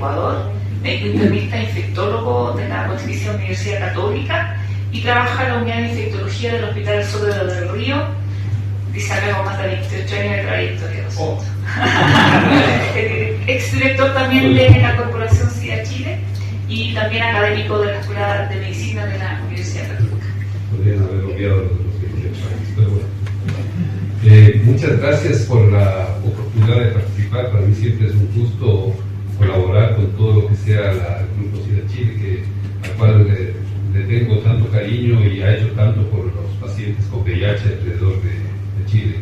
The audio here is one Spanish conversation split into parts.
Ecuador, médico internista infectólogo de la Pontificia Universidad Católica y trabaja en la unidad de infectología del Hospital Sotero del Río. Dice acá con más de 28 años de trayectoria. Oh. Exdirector también de la Corporación SIDA Chile y también académico de la Escuela de Medicina de la Universidad Católica. Podrían haber obviado los 28 años, pero bueno. Muchas gracias por la oportunidad de participar. Para mí siempre es un gusto colaborar con todo lo que sea el Grupo SIDA Chile, al cual le tengo tanto cariño y ha hecho tanto por los pacientes con VIH alrededor de Chile.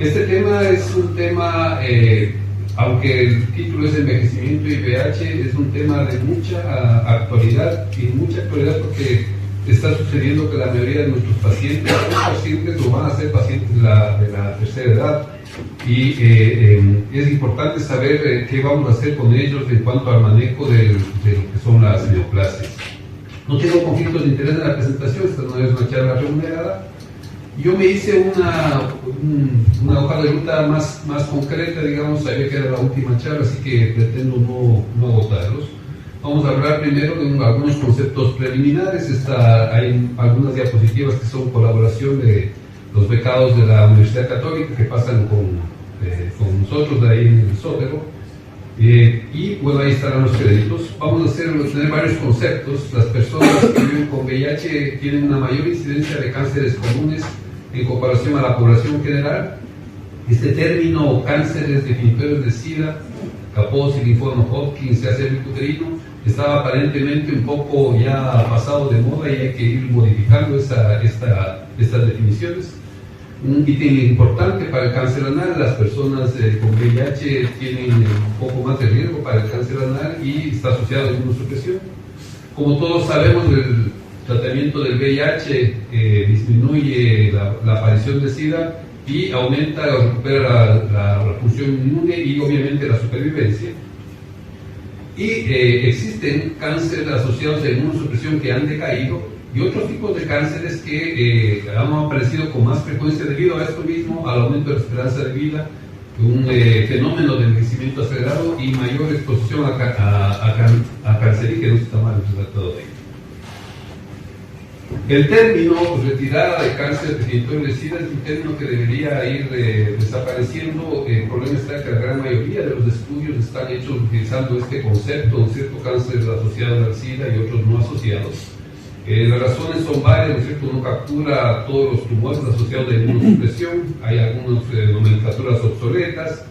Este tema es un tema, aunque el título es envejecimiento y VIH, es un tema de mucha actualidad, y mucha actualidad porque está sucediendo que la mayoría de nuestros pacientes lo van a ser pacientes de la tercera edad, y es importante saber qué vamos a hacer con ellos en cuanto al manejo de lo que son las neoplasias. No tengo conflictos de interés en la presentación, esta no es una charla remunerada. Yo me hice una hoja de ruta más concreta, digamos, sabía que era la última charla, así que pretendo no agotarlos. Vamos a hablar primero de algunos conceptos preliminares. Hay algunas diapositivas que son colaboración de los becados de la Universidad Católica que pasan con nosotros de ahí en el Sotero. Y bueno, ahí estarán los créditos. Vamos a tener varios conceptos. Las personas que viven con VIH tienen una mayor incidencia de cánceres comunes en comparación a la población general. Este término cánceres definitorios de SIDA, Kaposi, linfoma Hodgkin, cervicuterino, estaba aparentemente un poco ya pasado de moda y hay que ir modificando estas definiciones. Un ítem importante para el cáncer anal: las personas con VIH tienen un poco más de riesgo para el cáncer anal y está asociado a inmunosupresión. Como todos sabemos, el tratamiento del VIH disminuye la aparición de SIDA y aumenta o recupera la función inmune y obviamente la supervivencia. Y existen cánceres asociados a inmunosupresión que han decaído, y otros tipos de cánceres que han aparecido con más frecuencia debido a esto mismo, al aumento de la esperanza de vida, un fenómeno de envejecimiento acelerado y mayor exposición a cancerígenos. Está mal tratado de ello. El término retirada de cáncer definitorio de SIDA es un término que debería ir desapareciendo. El problema está que la gran mayoría de los estudios están hechos utilizando este concepto, un cierto cáncer asociado al SIDA y otros no asociados. Las razones son varias, ¿no es cierto? No captura todos los tumores asociados a inmunosupresión, hay algunas nomenclaturas obsoletas.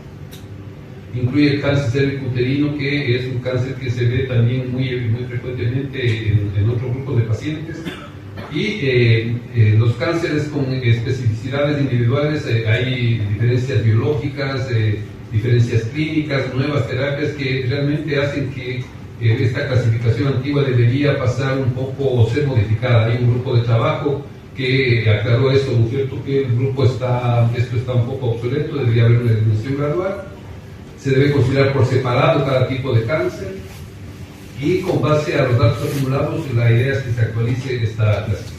Incluye el cáncer cervicuterino, que es un cáncer que se ve también muy frecuentemente en otros grupos de pacientes. Y los cánceres con especificidades individuales, hay diferencias biológicas, diferencias clínicas, nuevas terapias que realmente hacen que esta clasificación antigua debería pasar un poco o ser modificada. Hay un grupo de trabajo que aclaró eso, ¿no es cierto? Que esto está un poco obsoleto, debería haber una eliminación gradual. Se debe considerar por separado cada tipo de cáncer, y con base a los datos acumulados la idea es que se actualice esta clasificación.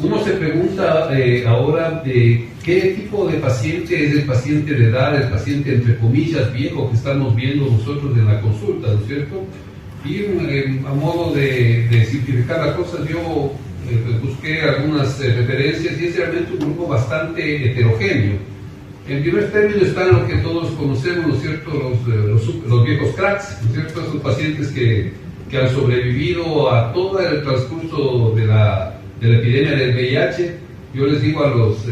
Uno se pregunta ahora de qué tipo de paciente es el paciente de edad, el paciente entre comillas viejo que estamos viendo nosotros en la consulta, ¿no es cierto? Y a modo de simplificar la cosa, yo busqué algunas referencias y es realmente un grupo bastante heterogéneo. En primer término están los que todos conocemos, ¿no es cierto?, los viejos cracks, ¿no es cierto?, esos pacientes que han sobrevivido a todo el transcurso de la epidemia del VIH. Yo les digo a los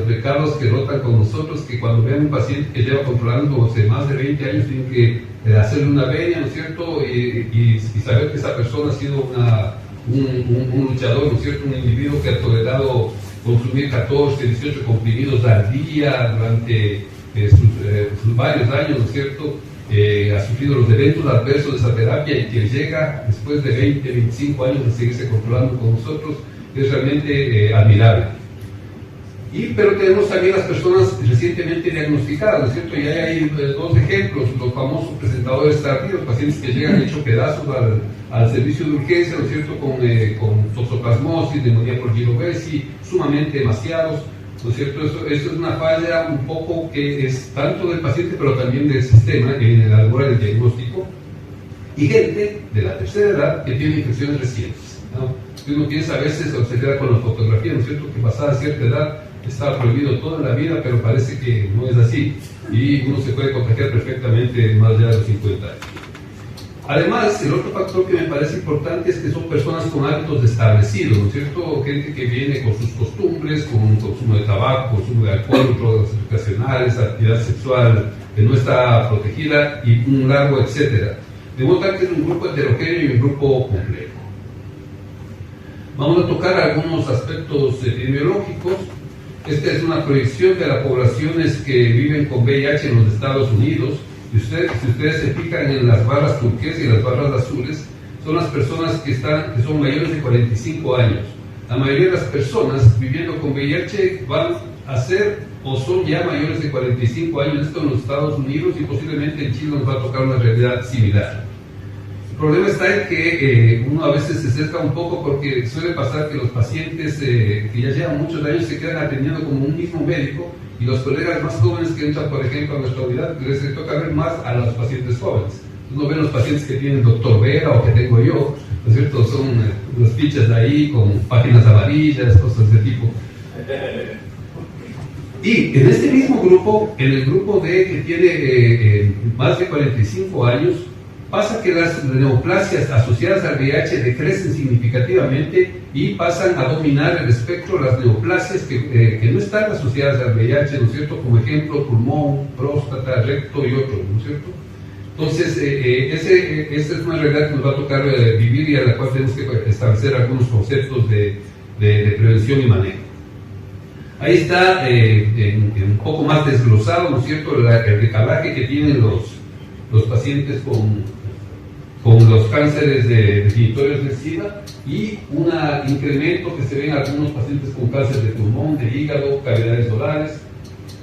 becados que rotan con nosotros que cuando vean un paciente que lleva controlándose más de 20 años, tienen que hacerle una venia, ¿no es cierto?, y saber que esa persona ha sido un luchador, ¿no es cierto?, un individuo que ha tolerado consumir 14, 18 comprimidos al día durante sus varios años, ¿no es cierto? Ha sufrido los eventos adversos de esa terapia, y que llega después de 20, 25 años de seguirse controlando con nosotros es realmente admirable. Pero tenemos también las personas recientemente diagnosticadas, ¿no es cierto? Y hay dos ejemplos: los famosos presentadores tardíos, pacientes que llegan hechos pedazos al servicio de urgencia, ¿no es cierto?, con toxoplasmosis, neumonía por Girovesi, sumamente demasiados, ¿no es cierto? Esto es una falla un poco que es tanto del paciente, pero también del sistema en la hora del diagnóstico. Y gente de la tercera edad que tiene infecciones recientes, ¿no? Uno piensa a veces, o se queda con la fotografía, ¿no es cierto?, que pasada cierta edad estaba prohibido toda la vida, pero parece que no es así, y uno se puede contagiar perfectamente más allá de los 50 años. Además, el otro factor que me parece importante es que son personas con hábitos establecidos, ¿no es cierto?, gente que viene con sus costumbres, con consumo de tabaco, consumo de alcohol, drogas recreacionales, actividad sexual que no está protegida, y un largo etcétera. De modo tal que es un grupo heterogéneo y un grupo complejo. Vamos a tocar algunos aspectos epidemiológicos. Esta es una proyección de las poblaciones que viven con VIH en los Estados Unidos. Y si ustedes se fijan en las barras turquesas y las barras azules, son las personas que son mayores de 45 años. La mayoría de las personas viviendo con VIH van a ser o son ya mayores de 45 años, esto en los Estados Unidos, y posiblemente en Chile nos va a tocar una realidad similar. El problema está en que uno a veces se acerca un poco porque suele pasar que los pacientes que ya llevan muchos años se quedan atendiendo como un mismo médico, y los colegas más jóvenes que entran, por ejemplo, a nuestra unidad, les toca ver más a los pacientes jóvenes. Uno ve los pacientes que tiene el doctor Vera o que tengo yo, ¿no es cierto? Son los fichas de ahí con páginas amarillas, cosas de tipo. Y en este mismo grupo, en el grupo de que tiene más de 45 años, pasa que las neoplasias asociadas al VIH decrecen significativamente y pasan a dominar el espectro las neoplasias que no están asociadas al VIH, ¿no es cierto? Como ejemplo, pulmón, próstata, recto y otros, ¿no es cierto? Entonces, esa es una realidad que nos va a tocar vivir y a la cual tenemos que establecer algunos conceptos de prevención y manejo. Ahí está un poco más desglosado, ¿no es cierto?, el decalaje que tienen los pacientes con los cánceres definitorios de SIDA, y un incremento que se ve en algunos pacientes con cáncer de pulmón, de hígado, cavidades orales,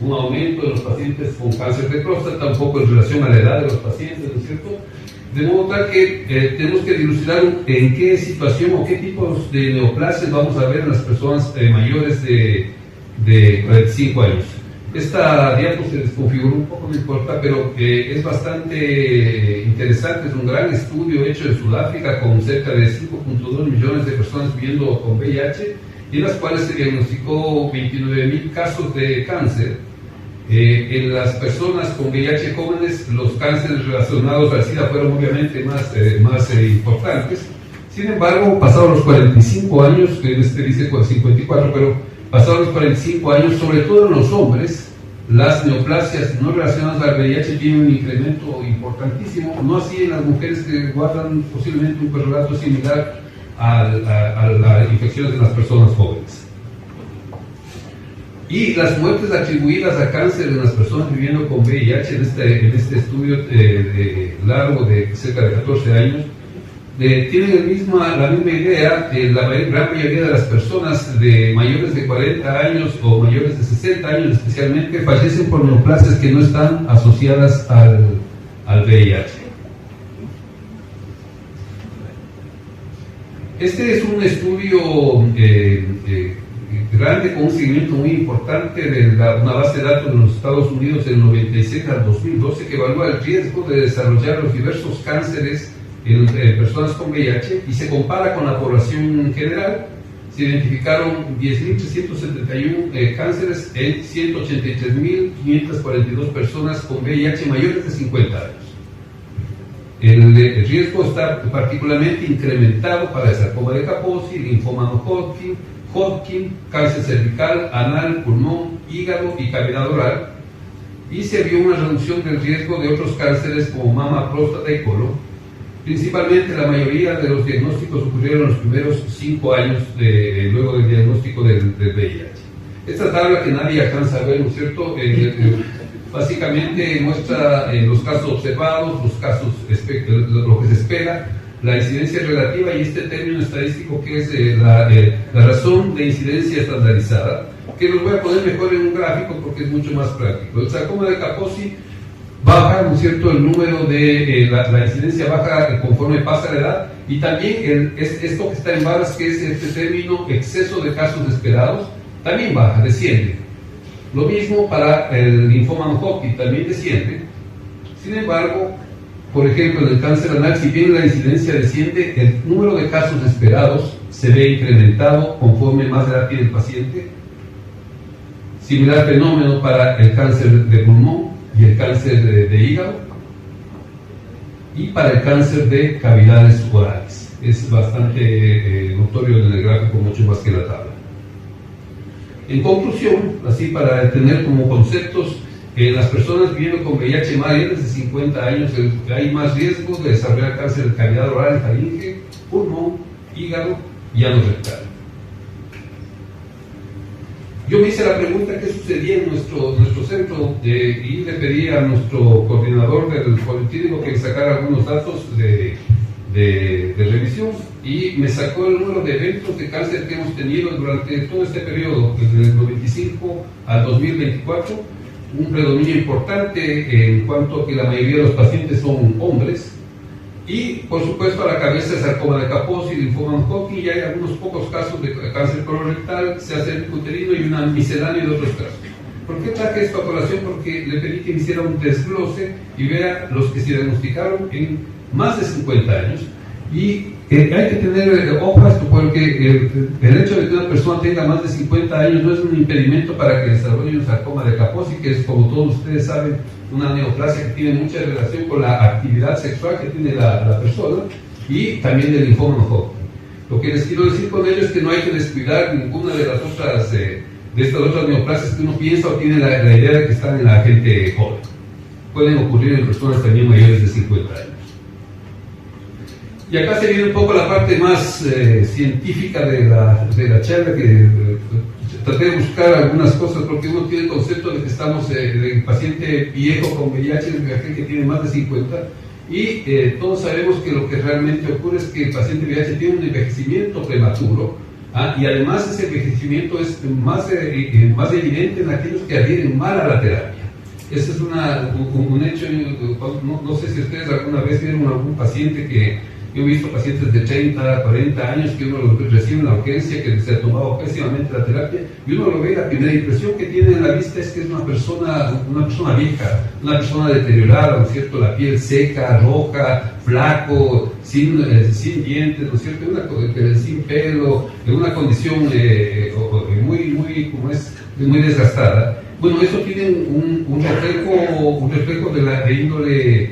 un aumento de los pacientes con cáncer de próstata, un poco en relación a la edad de los pacientes, ¿no es cierto? De modo tal que tenemos que dilucidar en qué situación o qué tipos de neoplasias vamos a ver en las personas mayores de 45 años. Esta diapo se desconfiguró un poco, no importa, pero es bastante interesante. Es un gran estudio hecho en Sudáfrica con cerca de 5.2 millones de personas viviendo con VIH, y en las cuales se diagnosticó 29.000 casos de cáncer. En las personas con VIH jóvenes, los cánceres relacionados al SIDA fueron obviamente más importantes. Sin embargo, pasados los 45 años, que este dice 54, pero pasados los 45 años, sobre todo en los hombres, las neoplasias no relacionadas al VIH tienen un incremento importantísimo, no así en las mujeres que guardan posiblemente un correlato similar a las infecciones de las personas jóvenes. Y las muertes atribuidas a cáncer en las personas viviendo con VIH en este estudio largo de cerca de 14 años, tienen la misma idea. La gran mayoría de las personas de mayores de 40 años o mayores de 60 años especialmente fallecen por neoplasias que no están asociadas al VIH. Este es un estudio grande con un seguimiento muy importante de una base de datos de los Estados Unidos del 96 al 2012 que evalúa el riesgo de desarrollar los diversos cánceres en personas con VIH y se compara con la población en general. Se identificaron 10.371 cánceres en 183.542 personas con VIH mayores de 50 años. El riesgo está particularmente incrementado para el sarcoma de Kaposi, linfoma no Hodgkin, cáncer cervical, anal, pulmón, hígado y cavidad oral, y se vio una reducción del riesgo de otros cánceres como mama, próstata y colon. Principalmente la mayoría de los diagnósticos ocurrieron en los primeros 5 años luego del diagnóstico del VIH. Esta tabla que nadie alcanza a ver, ¿no es cierto?, básicamente muestra los casos observados, los casos, lo que se espera, la incidencia relativa y este término estadístico que es la razón de incidencia estandarizada, que los voy a poner mejor en un gráfico porque es mucho más práctico. El sarcoma de Kaposi baja, ¿no es cierto?, el número de la incidencia baja conforme pasa la edad, y también esto que está en barras, que es este término exceso de casos esperados, también baja, desciende. Lo mismo para el linfoma no-Hodgkin, también desciende. Sin embargo, por ejemplo, en el cáncer anal, si bien la incidencia desciende, el número de casos esperados se ve incrementado conforme más edad tiene el paciente. Similar fenómeno para el cáncer de pulmón y el cáncer de hígado, y para el cáncer de cavidades orales. Es bastante notorio en el gráfico, mucho más que la tabla. En conclusión, así para tener como conceptos, las personas viviendo con VIH mayores de 50 años hay más riesgo de desarrollar cáncer de cavidad oral, faringe, pulmón, hígado y ano rectal. Yo me hice la pregunta qué sucedía en nuestro centro y le pedí a nuestro coordinador del policlínico que sacara algunos datos de revisión, y me sacó el número de eventos de cáncer que hemos tenido durante todo este periodo, desde el 95 al 2024, un predominio importante en cuanto a que la mayoría de los pacientes son hombres, y por supuesto a la cabeza de sarcoma de Kaposi, linfoma no-Hodgkin, y hay algunos pocos casos de cáncer colorectal, se hace el uterino y una miscelánea de otros casos. ¿Por qué traje esto a colación? Porque le pedí que me hiciera un desglose y vea los que se diagnosticaron en más de 50 años. Y hay que tener ojo a esto, porque el hecho de que una persona tenga más de 50 años no es un impedimento para que desarrolle un sarcoma de Kaposi, que es, como todos ustedes saben, una neoplasia que tiene mucha relación con la actividad sexual que tiene la persona, y también del linfoma no-Hodgkin. Lo que les quiero decir con ello es que no hay que descuidar ninguna de las otras de estas otras neoplasias que uno piensa o tiene la idea de que están en la gente joven. Pueden ocurrir en personas también mayores de 50 años. Y acá se viene un poco la parte más científica de la charla, que traté de buscar algunas cosas, porque uno tiene el concepto de que estamos del paciente viejo con VIH, aquel que tiene más de 50, y todos sabemos que lo que realmente ocurre es que el paciente VIH tiene un envejecimiento prematuro, y además ese envejecimiento es más evidente en aquellos que adhieren mal a la terapia. Ese es un hecho. No sé si ustedes alguna vez vieron algún paciente que... Yo he visto pacientes de 30, 40 años que uno los recibe en la urgencia, que se ha tomado pésimamente la terapia, y uno lo ve, la primera impresión que tiene en la vista es que es una persona vieja, una persona deteriorada, ¿no es cierto? La piel seca, roja, flaco, sin dientes, ¿no es cierto? Sin pelo, en una condición muy desgastada. Bueno, eso tiene un reflejo de índole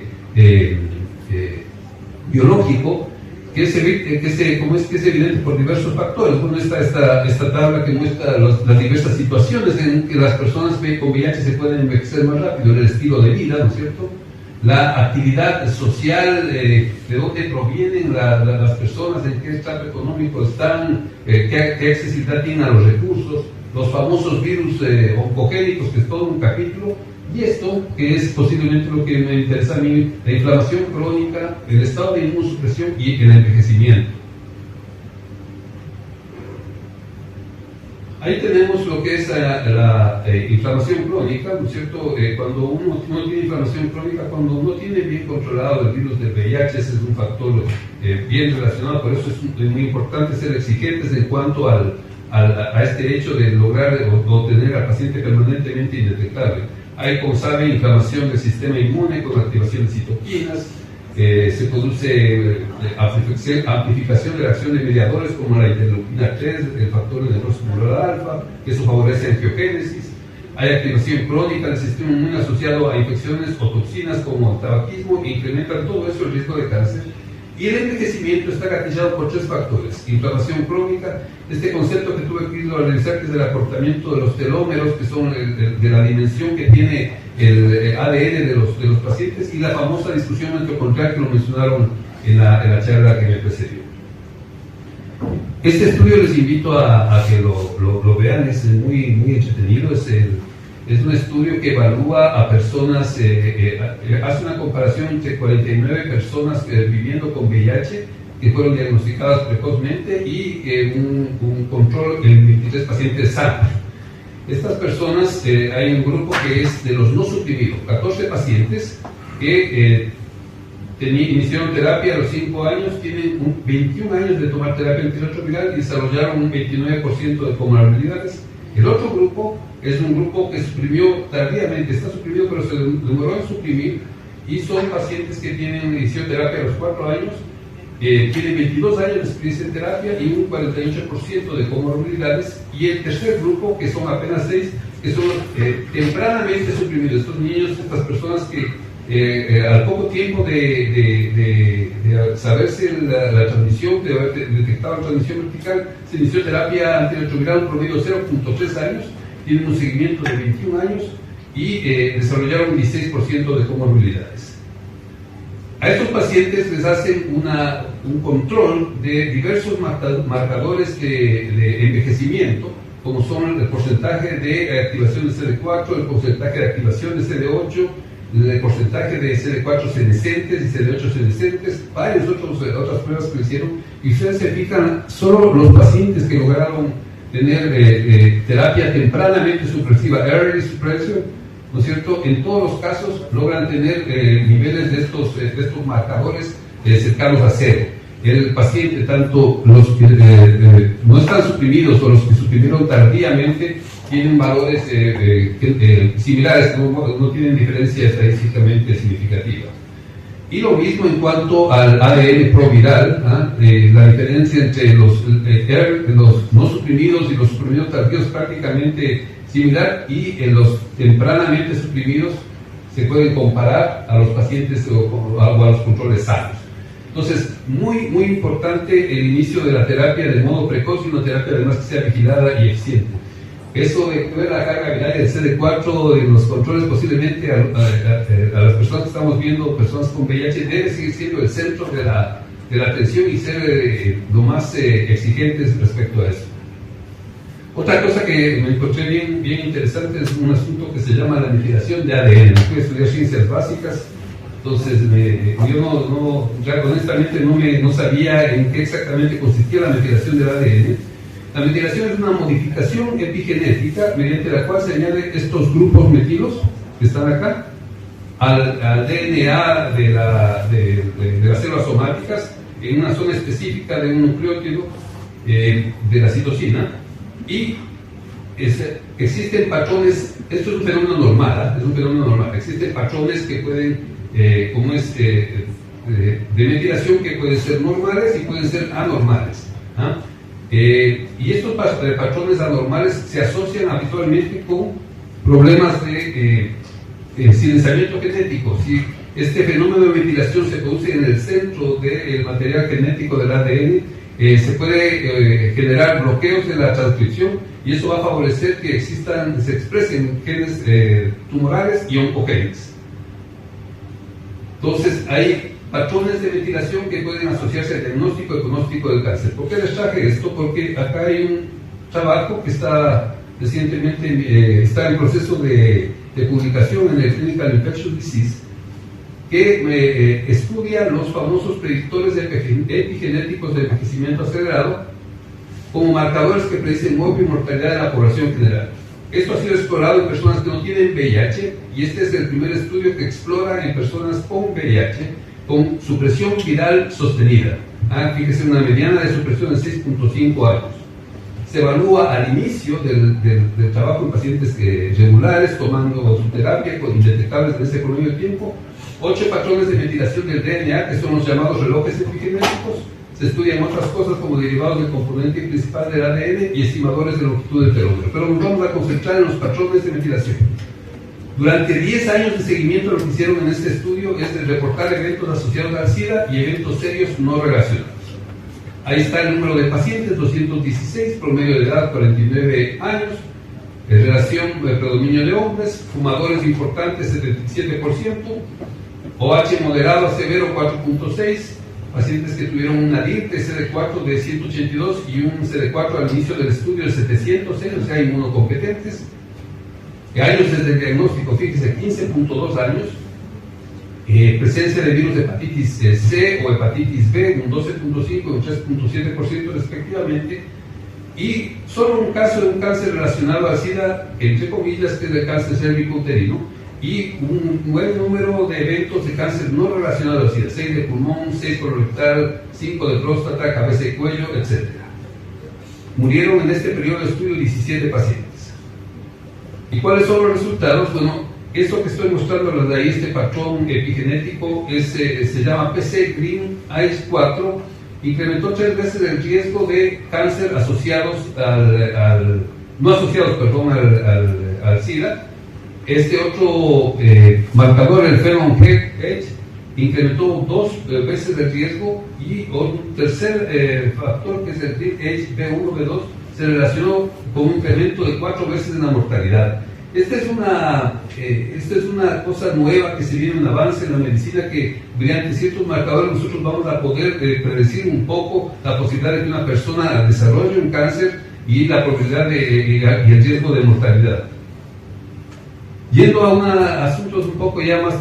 biológico, que es evidente por diversos factores. Bueno, está esta tabla que muestra las diversas situaciones en que las personas con VIH se pueden envejecer más rápido: el estilo de vida, ¿no es cierto?, la actividad social, de dónde provienen las personas, en qué estado económico están, qué accesibilidad tienen a los recursos, los famosos virus oncogénicos, que es todo un capítulo. Y esto, que es posiblemente lo que me interesa a mí, la inflamación crónica, el estado de inmunosupresión y el envejecimiento. Ahí tenemos lo que es la inflamación crónica, ¿no es cierto? Cuando uno tiene inflamación crónica, cuando uno tiene bien controlado el virus del VIH, ese es un factor bien relacionado. Por eso es muy importante ser exigentes en cuanto a este hecho de lograr o tener al paciente permanentemente indetectable. Hay, como saben, inflamación del sistema inmune con activación de citoquinas, se produce amplificación de la acción de mediadores como la interleuquina 3, el factor de necrosis tubular alfa, que eso favorece angiogénesis. Hay activación crónica del sistema inmune asociado a infecciones o toxinas como el tabaquismo, e incrementan todo eso el riesgo de cáncer. Y el envejecimiento está gatillado por 3 factores: inflamación crónica, este concepto que tuve que realizar, que es el acortamiento de los telómeros, que son de la dimensión que tiene el ADN de los pacientes, y la famosa discusión mitocondrial, que lo mencionaron en la charla que me precedió. Este estudio les invito a que lo vean, es muy entretenido. Es un estudio que evalúa a personas, hace una comparación entre 49 personas viviendo con VIH que fueron diagnosticadas precozmente y un control en 23 pacientes sanos. Estas personas, hay un grupo que es de los no suprimidos, 14 pacientes que iniciaron terapia a los 5 años, tienen 21 años de tomar terapia antirretroviral y desarrollaron un 29% de comorbilidades. El otro grupo es un grupo que suprimió tardíamente, está suprimido, pero se demoró en suprimir, y son pacientes que tienen fisioterapia a los 4 años, tienen 22 años de experiencia en terapia y un 48% de comorbilidades. Y el tercer grupo, que son apenas 6, que son tempranamente suprimidos. Estos niños, estas personas que al poco tiempo de saberse la transmisión, de haber detectado la transmisión vertical, se inició terapia antirretroviral, un promedio de 0.3 años, tienen un seguimiento de 21 años y desarrollaron un 16% de comorbilidades. A estos pacientes les hacen un control de diversos marcadores de envejecimiento, como son el porcentaje de activación de CD4, el porcentaje de activación de CD8, el porcentaje de CD4 senescentes y CD8 senescentes, varias otras pruebas que hicieron, y ustedes se fijan, solo los pacientes que lograron tener terapia tempranamente supresiva, early suppression, ¿no es cierto?, en todos los casos logran tener niveles de estos marcadores cercanos a cero. El paciente, tanto los que no están suprimidos o los que suprimieron tardíamente, tienen valores similares, no tienen diferencia estadísticamente significativa. Y lo mismo en cuanto al ADN proviral, la diferencia entre los no suprimidos y los suprimidos tardíos es prácticamente similar, y en los tempranamente suprimidos se pueden comparar a los pacientes o a los controles sanos. Entonces, muy importante el inicio de la terapia de modo precoz, y una terapia además que sea vigilada y eficiente. Eso de ver la carga viral del CD4 en los controles, posiblemente a las personas que estamos viendo, personas con VIH, debe seguir siendo el centro de la atención y ser lo más exigentes respecto a eso. Otra cosa que me encontré bien interesante es un asunto que se llama la metilación de ADN. Fui a estudiar ciencias básicas, entonces yo honestamente no sabía en qué exactamente consistía la metilación del ADN. La metilación es una modificación epigenética mediante la cual se añaden estos grupos metilos que están acá al DNA de las células somáticas en una zona específica de un nucleótido de la citosina, y existen patrones. Esto es un fenómeno normal, existen patrones que pueden, de metilación, que pueden ser normales y pueden ser anormales. Y estos patrones anormales se asocian habitualmente con problemas de silenciamiento genético. Si este fenómeno de metilación se produce en el centro del material genético del ADN, se puede generar bloqueos en la transcripción, y eso va a favorecer que se expresen genes tumorales y oncogenes. Entonces, hay patrones de metilación que pueden asociarse al diagnóstico y pronóstico del cáncer. ¿Por qué les traje esto? Porque acá hay un trabajo que está recientemente está en proceso de publicación en el Clinical Infectious Disease, que estudia los famosos predictores epigenéticos de envejecimiento acelerado como marcadores que predicen mortalidad de la población general. Esto ha sido explorado en personas que no tienen VIH, y este es el primer estudio que explora en personas con VIH con supresión viral sostenida. Fíjese, una mediana de supresión de 6.5 años. Se evalúa al inicio del trabajo en pacientes regulares, tomando su terapia con indetectables en ese periodo de tiempo, 8 patrones de metilación del DNA, que son los llamados relojes epigenéticos. Se estudian otras cosas como derivados del componente principal del ADN y estimadores de longitud del telómero, pero nos vamos a concentrar en los patrones de metilación. Durante 10 años de seguimiento, lo que hicieron en este estudio es reportar eventos asociados al SIDA y eventos serios no relacionados. Ahí está el número de pacientes, 216, promedio de edad 49 años, relación de predominio de hombres, fumadores importantes 77%, OH moderado a severo 4.6, pacientes que tuvieron una DIR de CD4 de 182 y un CD4 al inicio del estudio de 706, o sea, inmunocompetentes. Años desde el diagnóstico, fíjese, 15.2 años, presencia de virus de hepatitis C o hepatitis B, un 12.5 y un 3.7% respectivamente, y solo un caso de un cáncer relacionado al SIDA, entre comillas, que es el cáncer cérvico-uterino, y un buen número de eventos de cáncer no relacionado al SIDA, 6 de pulmón, 6 colorectal, 5 de próstata, cabeza y cuello, etc. Murieron en este periodo de estudio 17 pacientes. ¿Y cuáles son los resultados? Bueno, esto que estoy mostrando de ahí, este patrón epigenético, se llama PC Green ACE4, incrementó 3 veces el riesgo de cáncer asociados no asociados, perdón, al SIDA. Este otro marcador, el Pheromone Hedge, incrementó 2 veces el riesgo, y un tercer factor, que es el B1, B2, se relacionó con un incremento de 4 veces en la mortalidad. Esta es una cosa nueva que se viene, un avance en la medicina, que mediante ciertos marcadores nosotros vamos a poder predecir un poco la posibilidad de que una persona desarrolle un cáncer y la probabilidad y el riesgo de mortalidad. Yendo a asuntos un poco ya más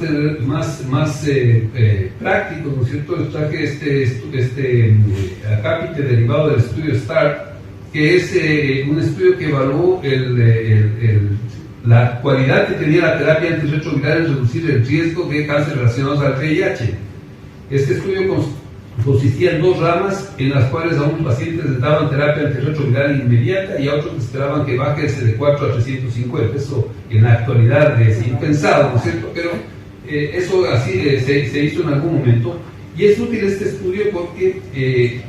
prácticos, ¿no es cierto? Traje este acápite derivado del estudio START, que es un estudio que evaluó la cualidad que tenía la terapia antirretroviral en reducir el riesgo de cáncer relacionados al VIH. Este estudio consistía en 2 ramas, en las cuales a unos pacientes les daban terapia antirretroviral inmediata y a otros les esperaban que baje de 4 a 350. Eso en la actualidad es impensado, ¿no es cierto? Pero eso así se hizo en algún momento, y es útil este estudio porque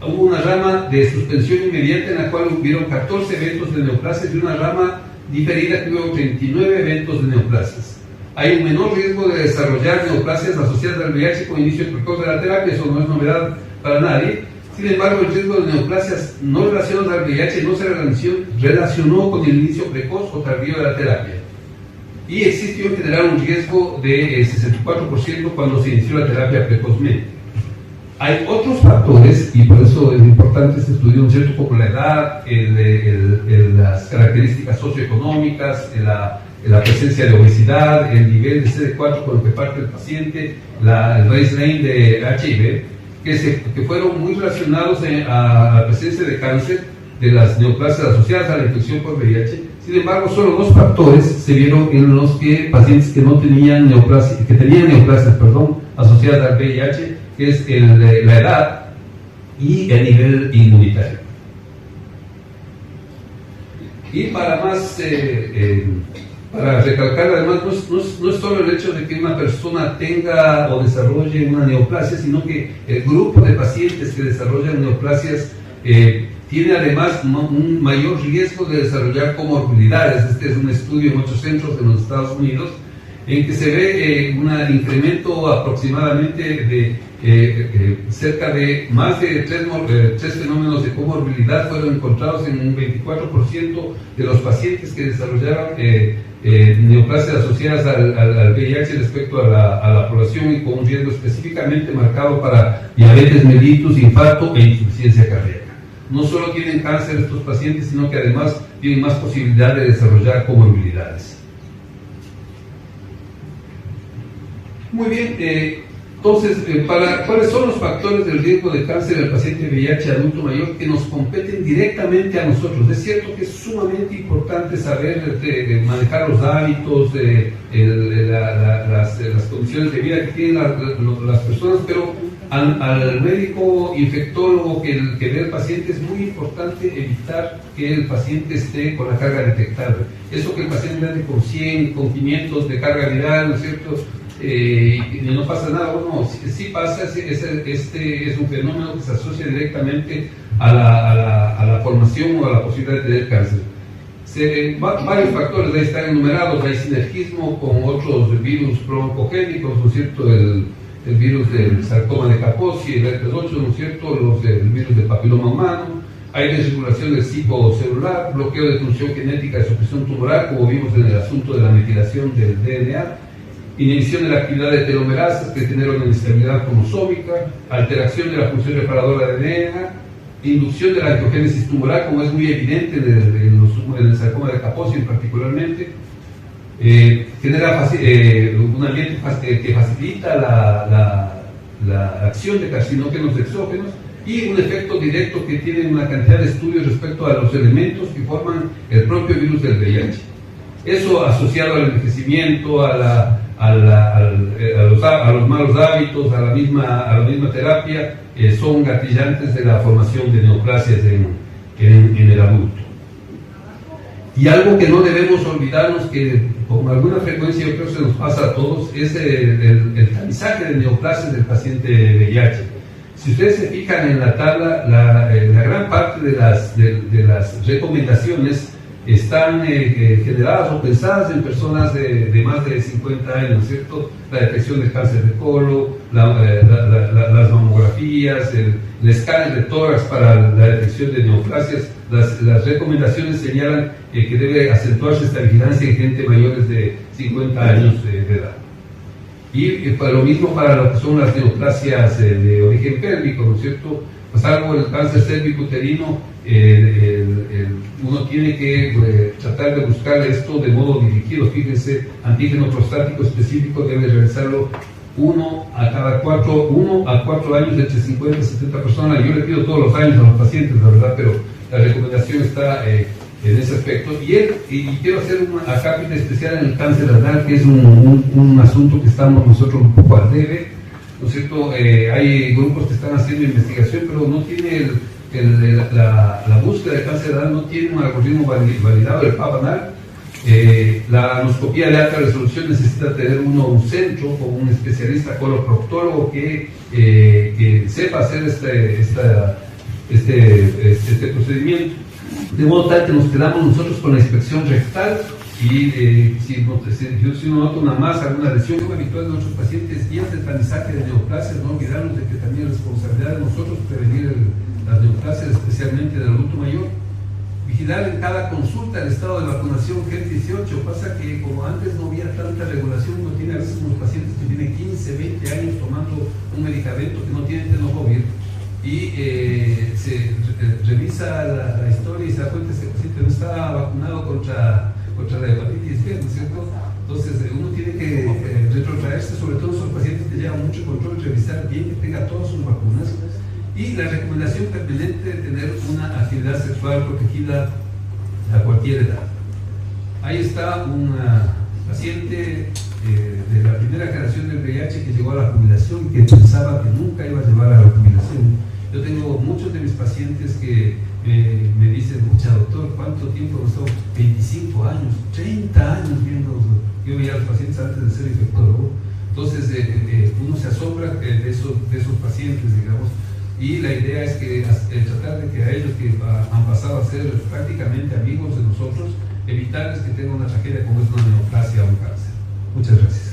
hubo una rama de suspensión inmediata en la cual hubieron 14 eventos de neoplasias, y una rama diferida que hubo 39 eventos de neoplasias. Hay un menor riesgo de desarrollar neoplasias asociadas al VIH con inicio precoz de la terapia, eso no es novedad para nadie. Sin embargo, el riesgo de neoplasias no relacionadas al VIH no se relacionó con el inicio precoz o tardío de la terapia. Y existió en general un riesgo de 64% cuando se inició la terapia precozmente. Hay otros factores, y por eso es importante este estudio, ¿no es cierto?, como la edad, las características socioeconómicas, la presencia de obesidad, el nivel de CD4 con el que parte el paciente, el baseline de HIV, que fueron muy relacionados a la presencia de cáncer, de las neoplasias asociadas a la infección por VIH. Sin embargo, solo 2 factores se vieron en los que pacientes que no tenían neoplasias, asociadas al VIH, que es la edad y el nivel inmunitario. Y para recalcar, además, no es solo el hecho de que una persona tenga o desarrolle una neoplasia, sino que el grupo de pacientes que desarrollan neoplasias tiene además un mayor riesgo de desarrollar comorbilidades. Este es un estudio en 8 centros en los Estados Unidos, en que se ve un incremento aproximadamente de cerca de más de 3 fenómenos de comorbilidad fueron encontrados en un 24% de los pacientes que desarrollaron neoplasias asociadas al VIH respecto a la población, y con un riesgo específicamente marcado para diabetes mellitus, infarto e insuficiencia cardíaca. No solo tienen cáncer estos pacientes, sino que además tienen más posibilidad de desarrollar comorbilidades. Muy bien, entonces, ¿cuáles son los factores del riesgo de cáncer del paciente VIH adulto mayor que nos competen directamente a nosotros? Es cierto que es sumamente importante saber manejar los hábitos, las condiciones de vida que tienen las personas, pero al médico infectólogo que ve al paciente es muy importante evitar que el paciente esté con la carga detectable. Eso que el paciente ande con 100, con 500 de carga viral, ¿no es cierto?, y no pasa nada. Bueno, sí pasa. Este es un fenómeno que se asocia directamente a la formación o a la posibilidad de tener cáncer. Varios factores ahí están enumerados. Hay sinergismo con otros virus broncogénicos, ¿no es cierto?, el virus del sarcoma de Kaposi, el herpes 8, ¿no es cierto?, el virus del papiloma humano. Hay desregulación del ciclo celular, bloqueo de función genética de supresión tumoral, como vimos en el asunto de la metilación del DNA. Inhibición de la actividad de telomerasas que genera una inestabilidad cromosómica, alteración de la función reparadora de DNA, inducción de la angiogénesis tumoral, como es muy evidente en el sarcoma de Kaposi particularmente, genera un ambiente que facilita la acción de carcinógenos exógenos, y un efecto directo que tiene una cantidad de estudios respecto a los elementos que forman el propio virus del VIH. Eso asociado al envejecimiento, a los malos hábitos, a la misma terapia, son gatillantes de la formación de neoplasias en el adulto. Y algo que no debemos olvidarnos, que con alguna frecuencia yo creo que se nos pasa a todos, es el tamizaje de neoplasias del paciente VIH. Si ustedes se fijan en la tabla, la gran parte de las recomendaciones están generadas o pensadas en personas de más de 50 años, ¿cierto? La detección del cáncer de colon, las mamografías, el escáner de tórax para la detección de neoplasias. Las recomendaciones señalan que debe acentuarse esta vigilancia en gente mayores de 50 años de edad. Y lo mismo para lo que son las neoplasias de origen pélvico, ¿no es cierto? Pues algo el cáncer cérvico-uterino, uno tiene que tratar de buscar esto de modo dirigido. Fíjense, antígeno prostático específico debe realizarlo 1 a 4 años entre 50 y 70 personas. Yo le pido todos los años a los pacientes, la verdad, pero la recomendación está en ese aspecto. Y quiero hacer un acápite especial en el cáncer anal, que es un asunto que estamos nosotros un poco al debe, ¿no es cierto? Hay grupos que están haciendo investigación, pero no tiene la búsqueda de cáncer anal no tiene un algoritmo validado, el PAP anal. La anoscopía de alta resolución necesita tener un centro con un especialista coloproctólogo que sepa hacer este procedimiento, de modo tal que nos quedamos nosotros con la inspección rectal y si uno nota una masa, alguna lesión muy habitual de nuestros pacientes y el tamizaje de neoplasias, no olvidarnos de que también es responsabilidad de nosotros prevenir las neoplasias, especialmente del adulto mayor. Vigilar en cada consulta el estado de vacunación GEN-18. Pasa que como antes no había tanta regulación, uno tiene a veces unos pacientes que tienen 15, 20 años tomando un medicamento que no tiene tenofovir y se revisa la historia y se da cuenta que ese paciente no está vacunado contra la hepatitis B, ¿no es cierto? Entonces uno tiene que retrotraerse, sobre todo esos pacientes que llevan mucho control, revisar bien que tenga todas sus vacunas. Y la recomendación permanente de tener una actividad sexual protegida a cualquier edad. Ahí está una paciente de la primera generación del VIH que llegó a la jubilación y que pensaba que nunca iba a llevar a la jubilación. Yo tengo muchos de mis pacientes que me dicen, mucha doctor, ¿cuánto tiempo nos estamos? 25 años, 30 años viendo. Yo veía a los pacientes antes de ser infectólogo. Entonces uno se asombra de esos pacientes, digamos. Y la idea es que tratar de que a ellos que han pasado a ser prácticamente amigos de nosotros, evitarles que tengan una tragedia como es una neoplasia o un cáncer. Muchas gracias.